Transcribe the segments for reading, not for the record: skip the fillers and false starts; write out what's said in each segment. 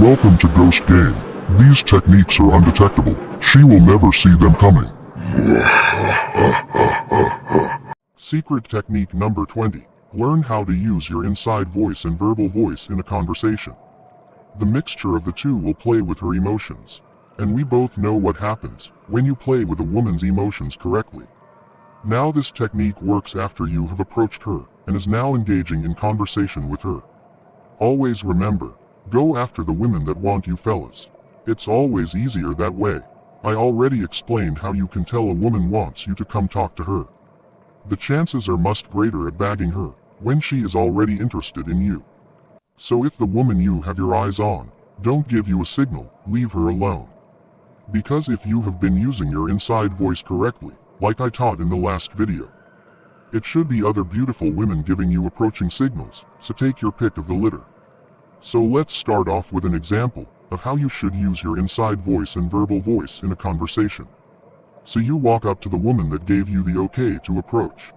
Welcome to Ghost Game. These techniques are undetectable. She will never see them coming. Secret technique number 20. Learn how to use your inside voice and verbal voice in a conversation. The mixture of the two will play with her emotions. And we both know what happens when you play with a woman's emotions correctly. Now this technique works after you have approached her and is now engaging in conversation with her. Always remember, go after the women that want you fellas. It's always easier that way. I already explained how you can tell a woman wants you to come talk to her. The chances are much greater at bagging her when she is already interested in you. So if the woman you have your eyes on don't give you a signal, leave her alone. Because if you have been using your inside voice correctly, like I taught in the last video, it should be other beautiful women giving you approaching signals, so take your pick of the litter. So let's start off with an example of how you should use your inside voice and verbal voice in a conversation. So you walk up to the woman that gave you the okay to approach.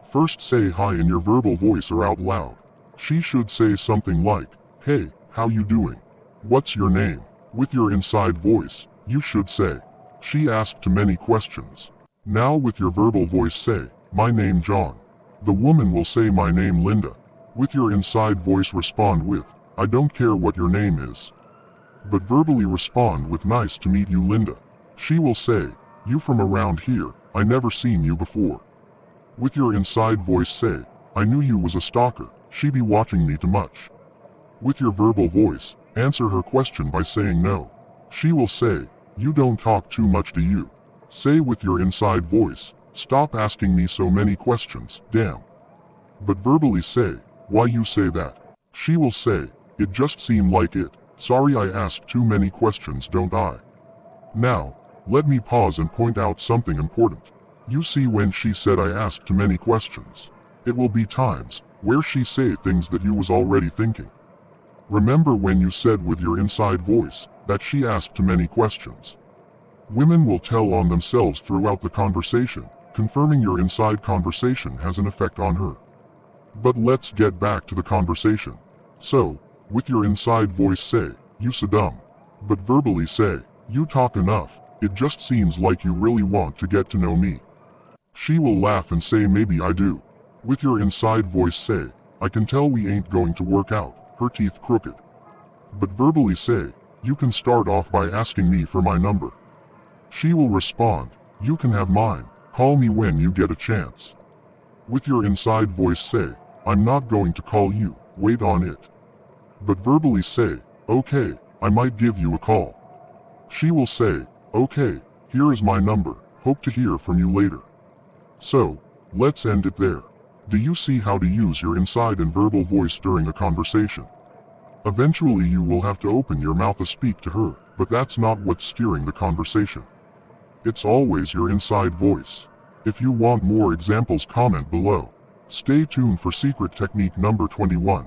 First say hi in your verbal voice or out loud. She should say something like, "Hey, how you doing? What's your name?" With your inside voice, you should say, "She asked too many questions." Now with your verbal voice say, "My name John." The woman will say, "My name Linda." With your inside voice respond with, "I don't care what your name is." But verbally respond with, "Nice to meet you Linda." She will say, "You from around here, I never seen you before." With your inside voice say, "I knew you was a stalker, she be watching me too much." With your verbal voice, answer her question by saying no. She will say, "You don't talk too much, do you?" Say with your inside voice, "Stop asking me so many questions, damn." But verbally say, "Why you say that?" She will say, "It just seemed like it. Sorry I asked too many questions, don't I?" Now, let me pause and point out something important. You see, when she said I asked too many questions, it will be times where she say things that you was already thinking. Remember when you said with your inside voice that she asked too many questions. Women will tell on themselves throughout the conversation, confirming your inside conversation has an effect on her. But let's get back to the conversation. So, with your inside voice say, "You so dumb." But verbally say, "You talk enough, it just seems like you really want to get to know me." She will laugh and say, "Maybe I do." With your inside voice say, "I can tell we ain't going to work out, her teeth crooked." But verbally say, "You can start off by asking me for my number." She will respond, "You can have mine, call me when you get a chance." With your inside voice say, "I'm not going to call you, wait on it." But verbally say, "Okay, I might give you a call." She will say, "Okay, here is my number, hope to hear from you later." So, let's end it there. Do you see how to use your inside and verbal voice during a conversation? Eventually you will have to open your mouth to speak to her, but that's not what's steering the conversation. It's always your inside voice. If you want more examples, comment below. Stay tuned for secret technique number 21.